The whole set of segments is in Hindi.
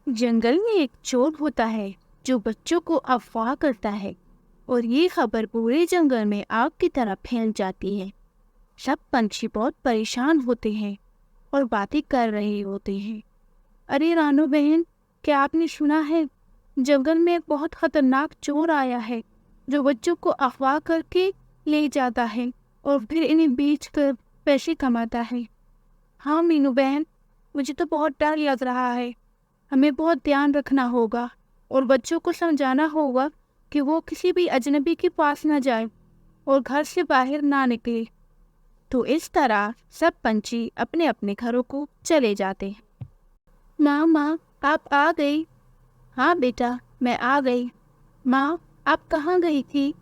जंगल में एक चोर होता है जो बच्चों को अगवा करता है और ये खबर पूरे जंगल में आग की तरह फैल जाती है। सब पंछी बहुत परेशान होते हैं और बातें कर रहे होते हैं। अरे रानू बहन, क्या आपने सुना है? जंगल में एक बहुत खतरनाक चोर आया है जो बच्चों को अगवा करके ले जाता है और फिर इन्हें बेच कर पैसे कमाता है। हाँ मीनू बहन, मुझे तो बहुत डर लग रहा है। हमें बहुत ध्यान रखना होगा और बच्चों को समझाना होगा कि वो किसी भी अजनबी के पास ना जाए और घर से बाहर ना निकले। तो इस तरह सब पंछी अपने अपने घरों को चले जाते हैं। माँ, आप आ गई? हाँ बेटा, मैं आ गई। माँ, आप कहाँ गई थी?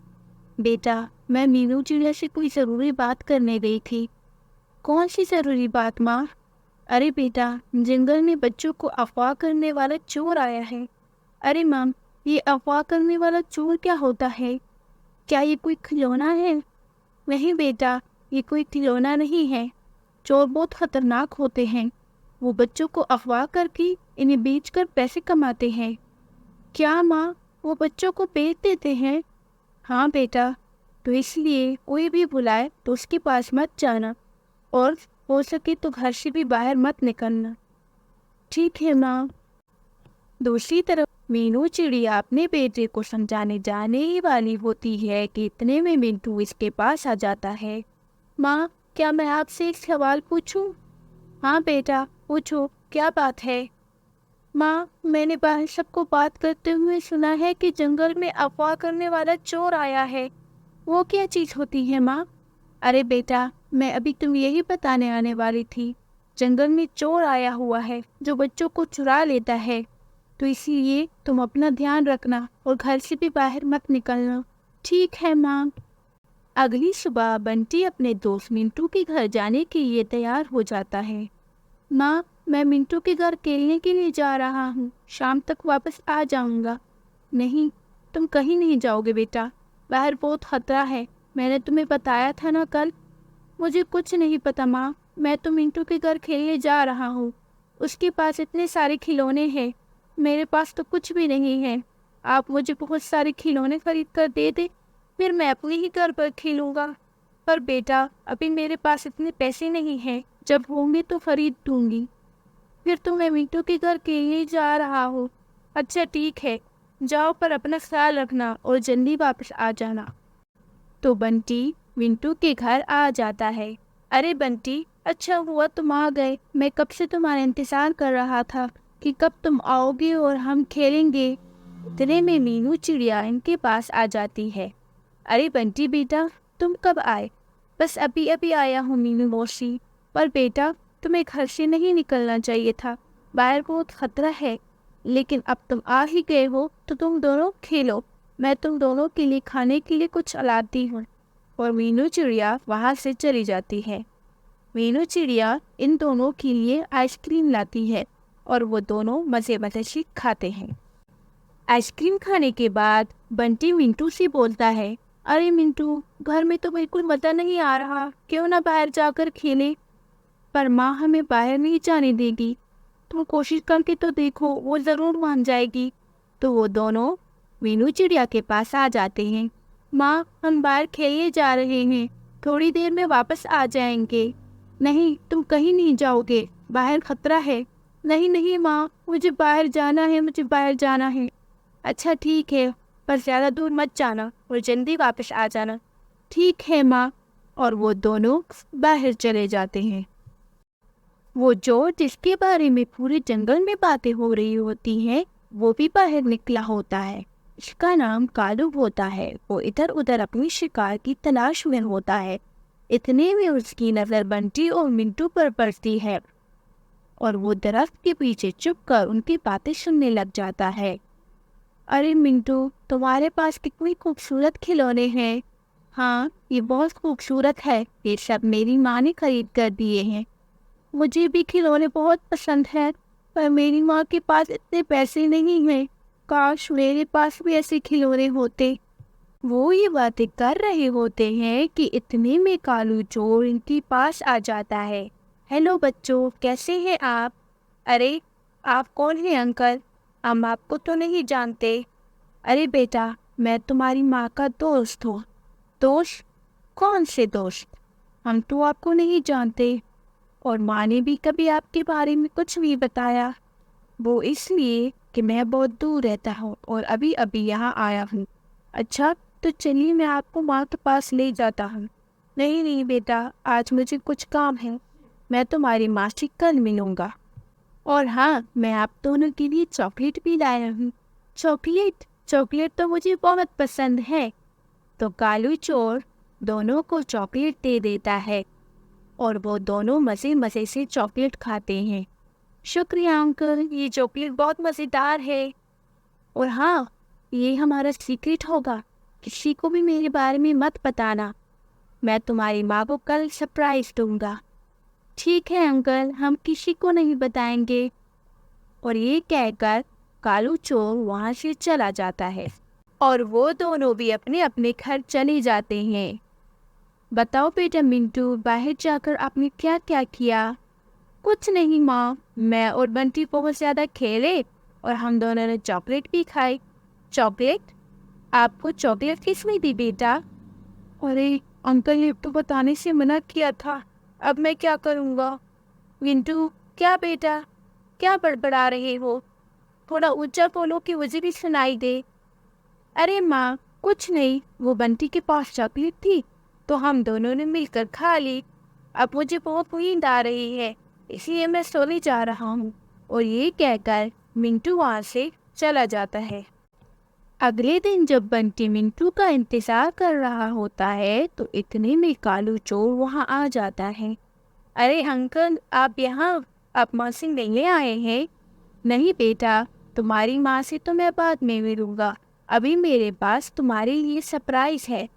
बेटा, मैं मीनू चिड़िया से कोई ज़रूरी बात करने गई थी। कौन सी ज़रूरी बात माँ? अरे बेटा, जंगल में बच्चों को अगवा करने वाला चोर आया है। अरे माम, ये अगवा करने वाला चोर क्या होता है? क्या ये कोई खिलौना है? नहीं बेटा, ये कोई खिलौना नहीं है। चोर बहुत खतरनाक होते हैं। वो बच्चों को अगवा करके इन्हें बेचकर पैसे कमाते हैं। क्या माँ, वो बच्चों को बेच देते हैं? हाँ बेटा, तो इसलिए कोई भी बुलाए तो उसके पास मत जाना और हो सके तो घर से भी बाहर मत निकलना। ठीक है माँ। दूसरी तरफ मीनू चिड़िया अपने बेटे को समझाने जाने ही वाली होती है कि इतने में मिंटू इसके पास आ जाता है। माँ, क्या मैं आपसे एक सवाल पूछूं? हाँ बेटा, पूछो, क्या बात है? माँ, मैंने बाहर सबको बात करते हुए सुना है कि जंगल में अगवा करने वाला चोर आया है। वो क्या चीज़ होती है माँ? अरे बेटा, मैं अभी तुम यही बताने आने वाली थी। जंगल में चोर आया हुआ है जो बच्चों को चुरा लेता है। तो इसीलिए तुम अपना ध्यान रखना और घर से भी बाहर मत निकलना। ठीक है माँ। अगली सुबह बंटी अपने दोस्त मिंटू के घर जाने के लिए तैयार हो जाता है। माँ, मैं मिंटू के घर खेलने के लिए जा रहा हूँ। शाम तक वापस आ जाऊँगा। नहीं, तुम कहीं नहीं जाओगे बेटा। बाहर बहुत खतरा है। मैंने तुम्हें बताया था ना कल। मुझे कुछ नहीं पता माँ। मैं तो मिंटू के घर खेलने जा रहा हूँ। उसके पास इतने सारे खिलौने हैं। मेरे पास तो कुछ भी नहीं है। आप मुझे बहुत सारे खिलौने खरीद कर दे दे, फिर मैं अपने ही घर पर खेलूँगा। पर बेटा, अभी मेरे पास इतने पैसे नहीं हैं। जब होंगे तो खरीद दूँगी। फिर तो मैं मिंटू के घर खेलने जा रहा हूँ। अच्छा ठीक है, जाओ, पर अपना ख्याल रखना और जल्दी वापस आ जाना। तो बंटी मिंटू के घर आ जाता है। अरे बंटी, अच्छा हुआ तुम आ गए। मैं कब से तुम्हारा इंतज़ार कर रहा था कि कब तुम आओगे और हम खेलेंगे। इतने में मीनू चिड़िया इनके पास आ जाती है। अरे बंटी बेटा, तुम कब आए? बस अभी अभी आया हूँ मीनू मौसी। पर बेटा, तुम्हें घर से नहीं निकलना चाहिए था। बाहर बहुत खतरा है। लेकिन अब तुम आ ही गए हो तो तुम दोनों खेलो। मैं तुम दोनों के लिए खाने के लिए कुछ लाती हूँ। और मीनू चिड़िया वहाँ से चली जाती है। मीनू चिड़िया इन दोनों के लिए आइसक्रीम लाती है और वो दोनों मज़े मज़े से खाते हैं। आइसक्रीम खाने के बाद बंटी मिंटू से बोलता है, अरे मिंटू, घर में तो बिल्कुल मज़ा नहीं आ रहा। क्यों ना बाहर जाकर खेलें? पर माँ हमें बाहर नहीं जाने देगी। तुम कोशिश करके तो देखो, वो ज़रूर मान जाएगी। तो वो दोनों मीनू चिड़िया के पास आ जाते हैं। माँ, हम बाहर खेलने जा रहे हैं। थोड़ी देर में वापस आ जाएंगे। नहीं, तुम कहीं नहीं जाओगे। बाहर खतरा है। नहीं नहीं माँ, मुझे बाहर जाना है, मुझे बाहर जाना है। अच्छा ठीक है, पर ज़्यादा दूर मत जाना और जल्दी वापस आ जाना। ठीक है माँ। और वो दोनों बाहर चले जाते हैं। वो चोर जिसके बारे में पूरे जंगल में बातें हो रही होती हैं, वो भी बाहर निकला होता है। इसका नाम कालू होता है। वो इधर उधर अपनी शिकार की तलाश में होता है। इतने में उसकी नजर बंटी और मिंटू पर पड़ती है और वो दरख्त के पीछे छुपकर उनकी बातें सुनने लग जाता है। अरे मिंटू, तुम्हारे पास कितनी खूबसूरत खिलौने हैं। हाँ, ये बहुत खूबसूरत है। ये सब मेरी माँ ने खरीद कर दिए हैं। मुझे भी खिलौने बहुत पसंद है, पर मेरी माँ के पास इतने पैसे नहीं हैं। काश मेरे पास भी ऐसे खिलौने होते। वो ये बातें कर रहे होते हैं कि इतने में कालू चोर इनके पास आ जाता है। हेलो बच्चों, कैसे हैं आप? अरे, आप कौन हैं अंकल? हम आपको तो नहीं जानते। अरे बेटा, मैं तुम्हारी माँ का दोस्त हूँ। दोस्त? कौन से दोस्त? हम तो आपको नहीं जानते और माँ ने भी कभी आपके बारे में कुछ नहीं बताया। वो इसलिए कि मैं बहुत दूर रहता हूँ और अभी अभी यहाँ आया हूँ। अच्छा, तो चलिए मैं आपको माँ के पास ले जाता हूँ। नहीं नहीं बेटा, आज मुझे कुछ काम है। मैं तुम्हारी माँ से कल मिलूँगा। और हाँ, मैं आप दोनों के लिए चॉकलेट भी लाया हूँ। चॉकलेट? चॉकलेट तो मुझे बहुत पसंद है। तो कालू चोर दोनों को चॉकलेट दे देता है और वो दोनों मज़े मज़े से चॉकलेट खाते हैं। शुक्रिया अंकल, ये चॉकलेट बहुत मज़ेदार है। और हाँ, ये हमारा सीक्रेट होगा। किसी को भी मेरे बारे में मत बताना। मैं तुम्हारी माँ को कल सरप्राइज दूंगा। ठीक है अंकल, हम किसी को नहीं बताएंगे। और ये कहकर कालू चोर वहाँ से चला जाता है और वो दोनों भी अपने अपने घर चले जाते हैं। बताओ बेटा मिंटू, बाहर जाकर आपने क्या क्या किया? कुछ नहीं माँ, मैं और बंटी बहुत ज़्यादा खेले और हम दोनों ने चॉकलेट भी खाई। चॉकलेट? आपको चॉकलेट किसने दी बेटा? अरे अंकल ने तो बताने से मना किया था, अब मैं क्या करूँगा? मिंटू, क्या बेटा, क्या बड़बड़ा रहे हो? थोड़ा ऊंचा बोलो कि मुझे भी सुनाई दे। अरे माँ, कुछ नहीं, वो बंटी के पास चॉकलेट थी तो हम दोनों ने मिलकर खा ली। अब मुझे बहुत नींद आ रही है, इसलिए मैं सोने जा रहा हूँ। और ये कहकर मिंटू वहाँ से चला जाता है। अगले दिन जब बंटी मिंटू का इंतजार कर रहा होता है तो इतने में कालू चोर वहाँ आ जाता है। अरे अंकल, आप यहाँ, आप माँ से मिलने आए हैं? नहीं बेटा, तुम्हारी माँ से तो मैं बाद में मिलूंगा। अभी मेरे पास तुम्हारे लिए सरप्राइज है।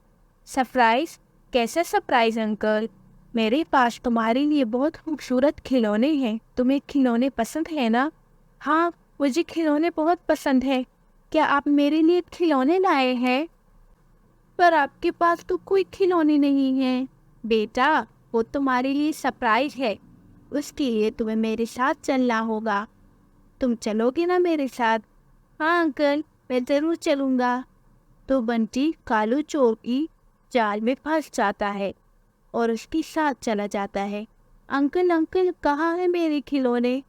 सरप्राइज? कैसा सरप्राइज अंकल? मेरे पास तुम्हारे लिए बहुत खूबसूरत खिलौने हैं। तुम्हें खिलौने पसंद है ना? हाँ, मुझे खिलौने बहुत पसंद है। क्या आप मेरे लिए खिलौने लाए हैं? पर आपके पास तो कोई खिलौने नहीं हैं। बेटा, वो तुम्हारे लिए सरप्राइज है। उसके लिए तुम्हें मेरे साथ चलना होगा। तुम चलोगे ना मेरे साथ? हाँ अंकल, मैं ज़रूर चलूँगा। तो बंटी कालू चोर की जाल में फंस जाता है और उसके साथ चला जाता है। अंकल अंकल, कहाँ है मेरे खिलौने?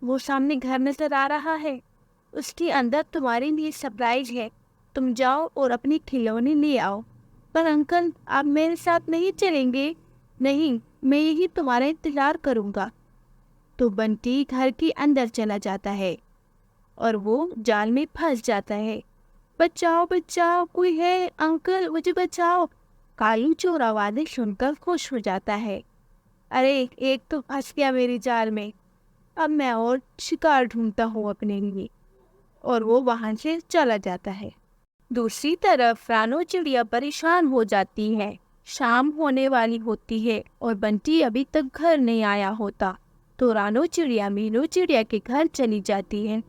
वो सामने घर नजर आ रहा है, उसके अंदर तुम्हारे लिए सरप्राइज है। तुम जाओ और अपने खिलौने ले आओ। पर अंकल, आप मेरे साथ नहीं चलेंगे? नहीं, मैं यही तुम्हारा इंतजार करूँगा। तो बंटी घर के अंदर चला जाता है और वो जाल में फंस जाता है। बचाओ बचाओ, कोई है? अंकल मुझे बचाओ। कालू चोर आवाज़ें सुनकर खुश हो जाता है। अरे, एक तो फंस गया मेरी जाल में, अब मैं और शिकार ढूंढता हूँ अपने लिए। और वो वहाँ से चला जाता है। दूसरी तरफ रानो चिड़िया परेशान हो जाती है। शाम होने वाली होती है और बंटी अभी तक घर नहीं आया होता। तो रानो चिड़िया मीनू चिड़िया के घर चली जाती है।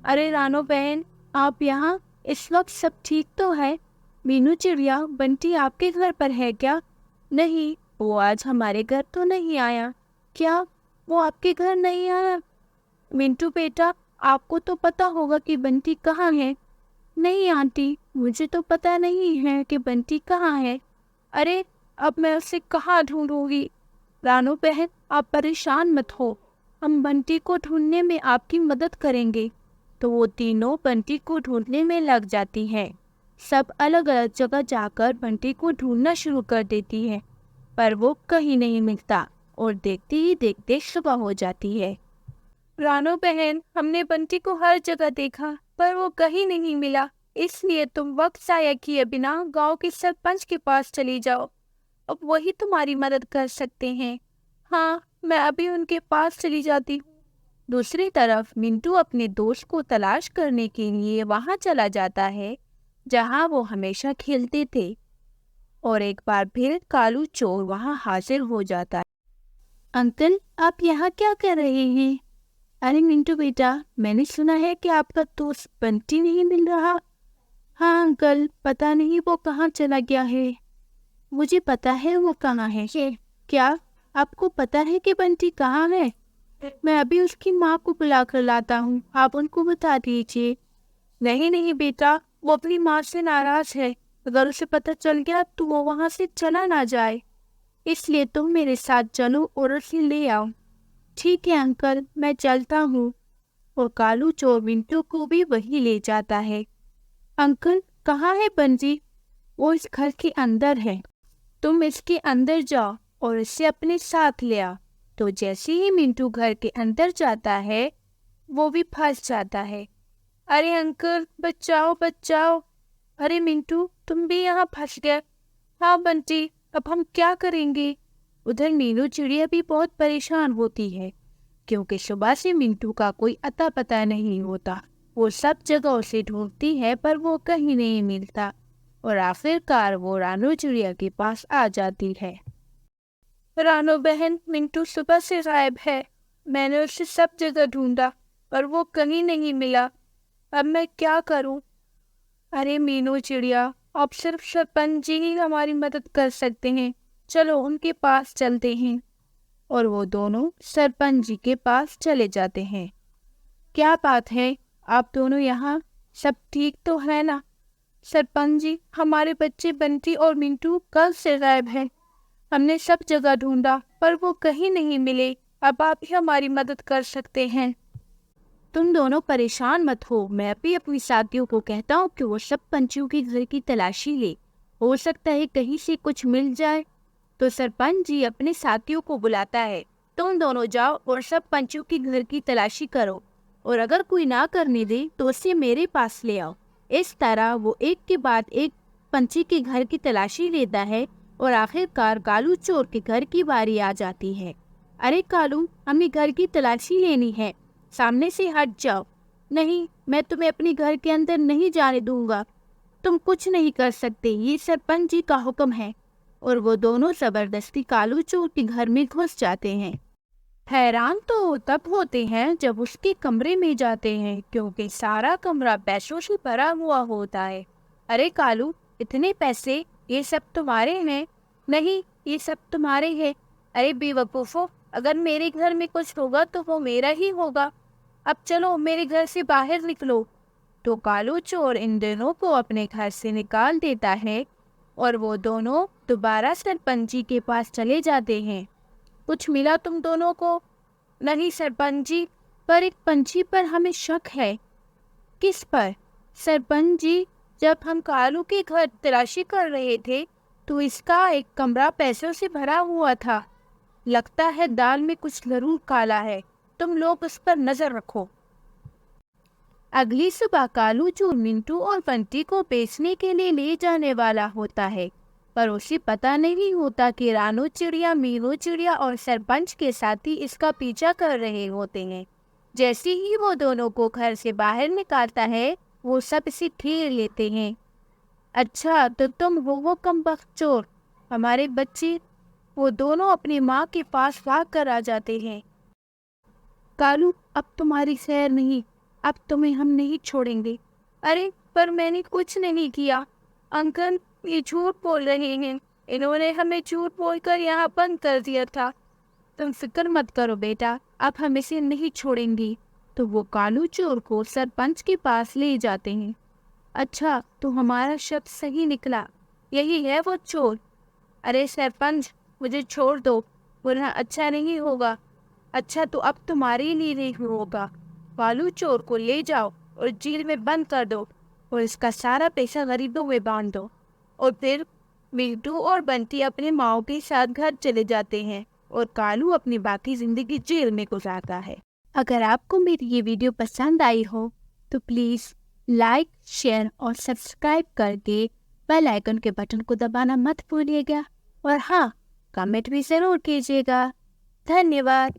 अरे रानो बहन, आप यहाँ? इस वक्त सब ठीक तो है? मीनू चिड़िया, बंटी आपके घर पर है क्या? नहीं, वो आज हमारे घर तो नहीं आया। क्या वो आपके घर नहीं आया? मिंटू बेटा, आपको तो पता होगा कि बंटी कहाँ है। नहीं आंटी, मुझे तो पता नहीं है कि बंटी कहाँ है। अरे, अब मैं उसे कहाँ ढूंढूंगी? रानो बहन, आप परेशान मत हो, हम बंटी को ढूंढने में आपकी मदद करेंगे। तो वो तीनों बंटी को ढूंढने में लग जाती हैं। सब अलग अलग जगह जाकर बंटी को ढूंढना शुरू कर देती है, पर वो कहीं नहीं मिलता और देखते ही देखते सुबह हो जाती है। रानो बहन, हमने बंटी को हर जगह देखा पर वो कहीं नहीं मिला, इसलिए तुम वक्त जाया किए बिना गांव के सरपंच के पास चली जाओ। अब वही तुम्हारी मदद कर सकते हैं। हाँ, मैं अभी उनके पास चली जाती हूँ। दूसरी तरफ मिंटू अपने दोस्त को तलाश करने के लिए वहां चला जाता है जहां वो हमेशा खेलते थे। और एक बार फिर कालू चोर वहां हाजिर हो जाता है। अंकल, आप यहाँ क्या कर रहे हैं? अरे मिंटू बेटा, मैंने सुना है कि आपका दोस्त बंटी नहीं मिल रहा। हाँ अंकल, पता नहीं वो कहाँ चला गया है। मुझे पता है वो कहाँ है। क्या आपको पता है कि बंटी कहाँ है? मैं अभी उसकी माँ को बुला कर लाता हूँ, आप उनको बता दीजिए। नहीं नहीं बेटा, वो अपनी माँ से नाराज है। अगर उसे पता चल गया तो वो वहाँ से चला ना जाए, इसलिए तुम मेरे साथ चलो और उसे ले आओ। ठीक है अंकल, मैं चलता हूँ। और कालू चोर मिंटू को भी वही ले जाता है। अंकल कहाँ है बंजी? वो इस घर के अंदर है, तुम इसके अंदर जाओ और इसे अपने साथ ले आओ। तो जैसे ही मिंटू घर के अंदर जाता है, वो भी फंस जाता है। अरे अंकल बचाओ बचाओ! अरे मिंटू तुम भी यहाँ फंस गए। हाँ बंटी, अब हम क्या करेंगे? उधर मीनू चिड़िया भी बहुत परेशान होती है, क्योंकि सुबह से मिंटू का कोई अता पता नहीं होता। वो सब जगह उसे ढूंढती है पर वो कहीं नहीं मिलता, और आखिरकार वो रानू चिड़िया के पास आ जाती है। रानू बहन, मिंटू सुबह से गायब है। मैंने उसे सब जगह ढूंढा पर वो कहीं नहीं मिला। अब मैं क्या करूं? अरे मीनू चिड़िया, अब सिर्फ सरपंच जी ही हमारी मदद कर सकते हैं। चलो उनके पास चलते हैं। और वो दोनों सरपंच जी के पास चले जाते हैं। क्या बात है, आप दोनों यहाँ? सब ठीक तो है ना? सरपंच जी, हमारे बच्चे बंटी और मिंटू कल से गायब हैं। हमने सब जगह ढूंढा पर वो कहीं नहीं मिले। अब आप ही हमारी मदद कर सकते हैं। तुम दोनों परेशान मत हो, मैं भी अपनी साथियों को कहता हूँ कि वो सब पंछियों के घर की तलाशी ले। हो सकता है कहीं से कुछ मिल जाए। तो सरपंच जी अपने साथियों को बुलाता है। तुम दोनों जाओ और सब पंछियों के घर की तलाशी करो, और अगर कोई ना करने दे तो उसे मेरे पास ले आओ। इस तरह वो एक के बाद एक पंछी के घर की तलाशी लेता है, और आखिरकार कालू चोर के घर की बारी आ जाती है। अरे कालू, हमें घर की तलाशी लेनी है, सामने से हट जाओ। नहीं, मैं तुम्हें अपने घर के अंदर नहीं जाने दूंगा। तुम कुछ नहीं कर सकते, ये सरपंच जी का हुक्म है। और वो दोनों जबरदस्ती कालू चोर के घर में घुस जाते हैं। हैरान तो तब होते हैं जब उसके कमरे में जाते हैं, क्योंकि सारा कमरा पैसों से भरा हुआ होता है। अरे कालू, इतने पैसे, ये सब तुम्हारे हैं? नहीं, ये सब तुम्हारे हैं। अरे बेवकूफो, अगर मेरे घर में कुछ होगा तो वो मेरा ही होगा। अब चलो मेरे घर से बाहर निकलो। तो कालू चोर इन दोनों को अपने घर से निकाल देता है, और वो दोनों दोबारा सरपंच जी के पास चले जाते हैं। कुछ मिला तुम दोनों को? नहीं सरपंच जी, पर एक पंछी पर हमें शक है। किस पर? सरपंच जी, जब हम कालू के घर तलाशी कर रहे थे तो इसका एक कमरा पैसों से भरा हुआ था। लगता है दाल में कुछ जरूर काला है। तुम लोग उस पर नजर रखो। अगली सुबह कालू चोर मिंटू और बंटी को बेचने के लिए ले जाने वाला होता है, पर उसे पता नहीं होता कि रानू चिड़िया, मीनू चिड़िया और सरपंच के साथी इसका पीछा कर रहे होते हैं। जैसे ही वो दोनों को घर से बाहर निकालता है, वो सब इसे घेर लेते हैं। अच्छा, तो तुम हो वो कमबख्त चोर, हमारे बच्चे? वो दोनों अपनी माँ के पास भाग कर आ जाते हैं। कालू, अब तुम्हारी खैर नहीं, अब तुम्हें हम नहीं छोड़ेंगे। अरे पर मैंने कुछ नहीं किया। अंकल ये झूठ बोल रहे हैं, इन्होंने हमें झूठ बोलकर यहाँ बंद कर दिया था। तुम फिक्र मत करो बेटा, अब हम इसे नहीं छोड़ेंगे। तो वो कालू चोर को सरपंच के पास ले जाते हैं। अच्छा, तो हमारा शब्द सही निकला, यही है वो चोर। अरे सरपंच, मुझे छोड़ दो, वरना अच्छा नहीं होगा। अच्छा, तो अब तुम्हारे लिए नहीं होगा। कालू चोर को ले जाओ और जेल में बंद कर दो, और इसका सारा पैसा गरीबों में बांट दो। और फिर मिंटू और बंटी अपने माओ के साथ घर चले जाते हैं, और कालू अपनी बाकी जिंदगी जेल में गुजारता है। अगर आपको मेरी ये वीडियो पसंद आई हो तो प्लीज़ लाइक, शेयर और सब्सक्राइब करके बेल आइकन के बटन को दबाना मत भूलिएगा। और हाँ, कमेंट भी ज़रूर कीजिएगा। धन्यवाद।